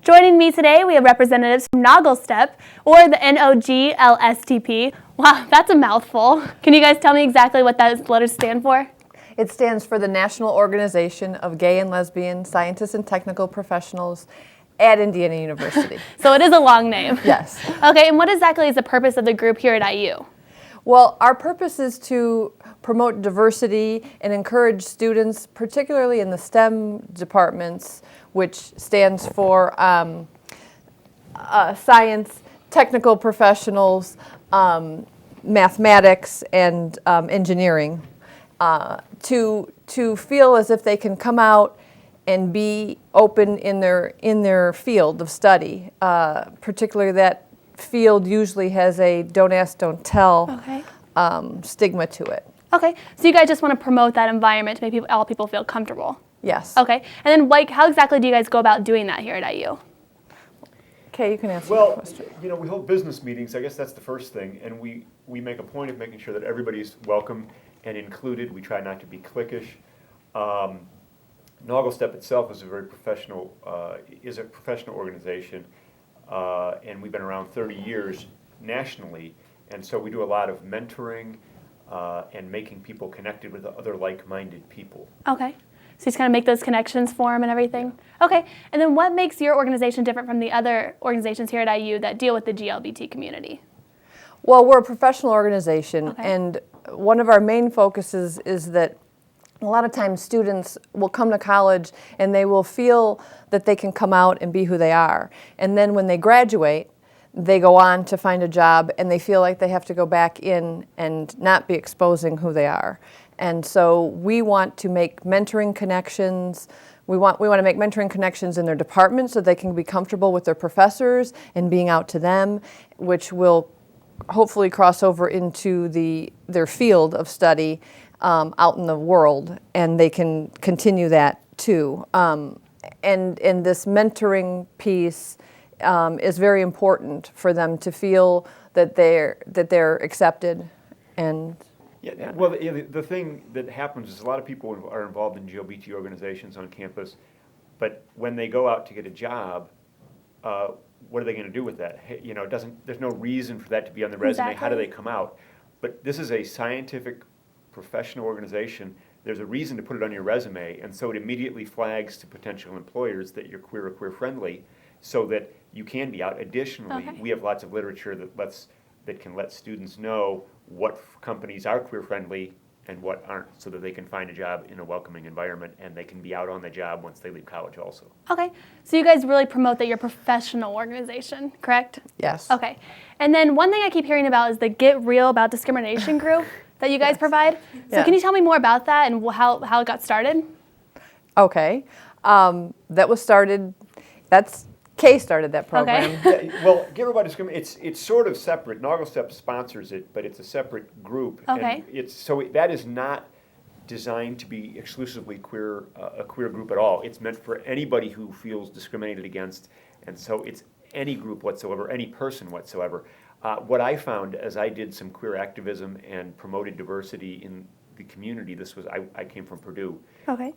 Joining me today, we have representatives from NOGLSTP, or the NOGLSTP. Wow, that's a mouthful. Can you guys tell me exactly what those letters stand for? It stands for the National Organization of Gay and Lesbian Scientists and Technical Professionals at Indiana University. So it is a long name. Yes. Okay, and what exactly is the purpose of the group here at IU? Well, our purpose is to promote diversity and encourage students, particularly in the STEM departments, which stands for science, technical professionals, mathematics, and engineering, to feel as if they can come out and be open in their field of study. Particularly that field usually has a don't ask, don't tell stigma to it. Okay, so you guys just want to promote that environment to make all people feel comfortable. Yes. Okay, and then how exactly do you guys go about doing that here at IU? Okay, you can answer that question. Well, you know, we hold business meetings. I guess that's the first thing, and we make a point of making sure that everybody's welcome and included. We try not to be cliquish. NOGLSTP itself is a very professional organization, and we've been around 30 years nationally, and so we do a lot of mentoring and making people connected with other like-minded people. Okay. So you just kind of make those connections for them and everything? Yeah. Okay. And then what makes your organization different from the other organizations here at IU that deal with the GLBT community? Well, we're a professional organization, Okay. and one of our main focuses is that a lot of times students will come to college and they will feel that they can come out and be who they are. And then when they graduate, they go on to find a job and they feel like they have to go back in and not be exposing who they are. And so we want to make mentoring connections. We want to make mentoring connections in their department so they can be comfortable with their professors and being out to them, which will hopefully cross over into their field of study out in the world, and they can continue that too. And this mentoring piece is very important for them to feel that they're accepted. And yeah. Well, the thing that happens is a lot of people are involved in GLBT organizations on campus, but when they go out to get a job, what are they going to do with that? You know, there's no reason for that to be on the resume. Exactly. How do they come out? But this is a scientific, professional organization. There's a reason to put it on your resume, and so it immediately flags to potential employers that you're queer or queer friendly, so that you can be out. Additionally, we have lots of literature that can let students know what companies are queer friendly and what aren't, so that they can find a job in a welcoming environment and they can be out on the job once they leave college also. Okay, so you guys really promote that you're a professional organization, correct? yes. Okay, and then one thing I keep hearing about is the Get Real About Discrimination group that you guys provide. So can you tell me more about that and how it got started? Okay. That was started, Kay started that program. Okay. Yeah, well, Get Real About Discrimination, it's sort of separate. NOGLSTP sponsors it, but it's a separate group. Okay. And that is not designed to be exclusively queer, a queer group at all. It's meant for anybody who feels discriminated against, and so it's any group whatsoever, any person whatsoever. What I found as I did some queer activism and promoted diversity in the community, I came from Purdue. Okay.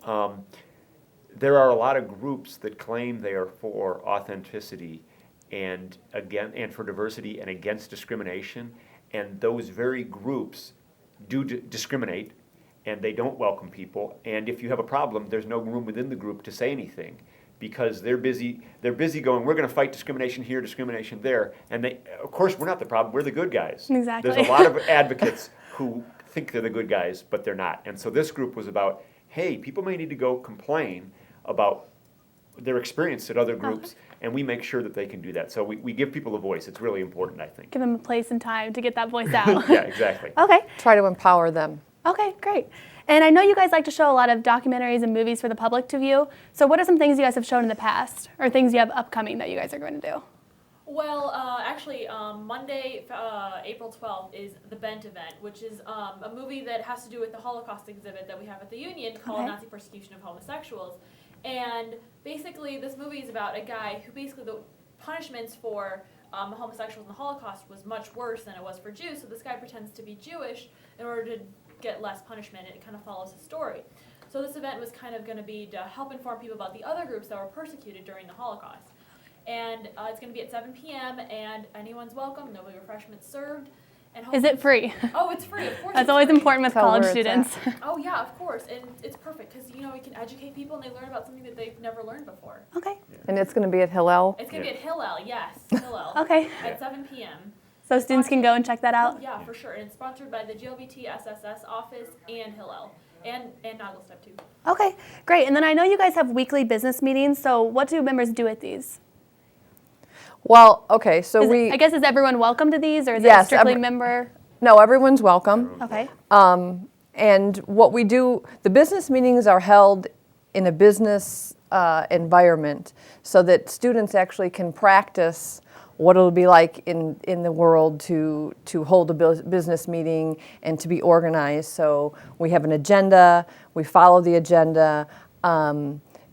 There are a lot of groups that claim they are for authenticity and for diversity and against discrimination, and those very groups do discriminate, and they don't welcome people. And if you have a problem, there's no room within the group to say anything, because they're busy going, we're going to fight discrimination here, discrimination there, and of course we're not the problem, we're the good guys. Exactly. There's a lot of advocates who think they're the good guys, but they're not. And so this group was about, hey, people may need to go complain about their experience at other groups, and we make sure that they can do that. So we give people a voice. It's really important, I think. Give them a place and time to get that voice out. Yeah, exactly. Okay. Try to empower them. Okay, great. And I know you guys like to show a lot of documentaries and movies for the public to view. So what are some things you guys have shown in the past, or things you have upcoming that you guys are going to do? Well, actually, Monday, April 12th is the Bent event, which is a movie that has to do with the Holocaust exhibit that we have at the Union called Nazi Persecution of Homosexuals. And basically, this movie is about a guy who basically the punishments for homosexuals in the Holocaust was much worse than it was for Jews. So this guy pretends to be Jewish in order to get less punishment, and it kind of follows his story. So this event was kind of going to be to help inform people about the other groups that were persecuted during the Holocaust. And it's going to be at 7 p.m. and anyone's welcome. There'll be refreshments served. And Is it free? Oh, it's free, of course. That's it's always free. important with Tell college where it's students. Oh yeah, of course, and it's perfect because we can educate people and they learn about something that they've never learned before. Okay. And it's going to be at Hillel. It's gonna be at Hillel, yes, Hillel. Okay. At 7 p.m. So students can go and check that out? Yeah, for sure. And it's sponsored by the GLBT SSS office and Hillel and NOGLSTP too. Okay, great. And then I know you guys have weekly business meetings, so what do members do at these? Well, okay, so I guess, is everyone welcome to these, or is it Yes, strictly member? no, everyone's welcome. Okay. And what we do, the business meetings are held in a business environment so that students actually can practice what it'll be like in the world to hold a business meeting and to be organized. So we have an agenda, we follow the agenda.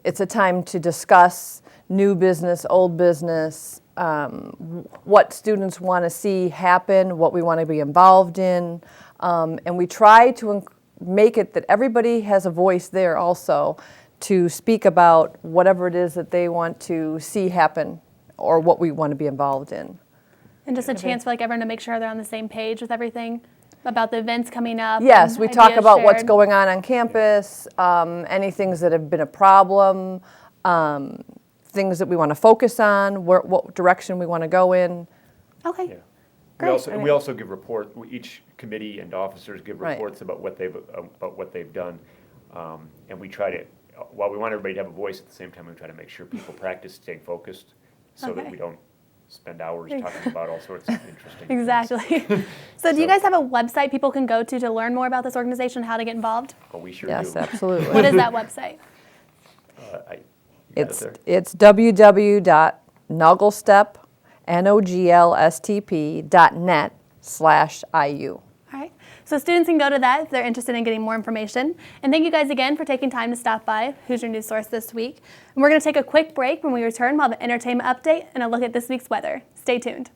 It's a time to discuss new business, old business, what students want to see happen, what we want to be involved in. And we try to make it that everybody has a voice there also to speak about whatever it is that they want to see happen or what we want to be involved in. And just a chance for everyone to make sure they're on the same page with everything about the events coming up. Yes, and we talk ideas about what's shared. going on campus, any things that have been a problem, things that we want to focus on, what direction we want to go in. Okay. Yeah. Great. We also give each committee and officers give Right. reports about what they've done. And we try to, while we want everybody to have a voice, at the same time we try to make sure people practice staying focused so that Okay. we don't spend hours talking about all sorts of interesting things. Exactly. So do you guys have a website people can go to learn more about this organization, how to get involved? Oh, we sure Yes, do. absolutely. What is that website? You got it there? It's www.noglestp.net/IU. All right. So students can go to that if they're interested in getting more information. And thank you guys again for taking time to stop by Hoosier News Source this week. And we're going to take a quick break. When we return, we'll have an entertainment update and a look at this week's weather. Stay tuned.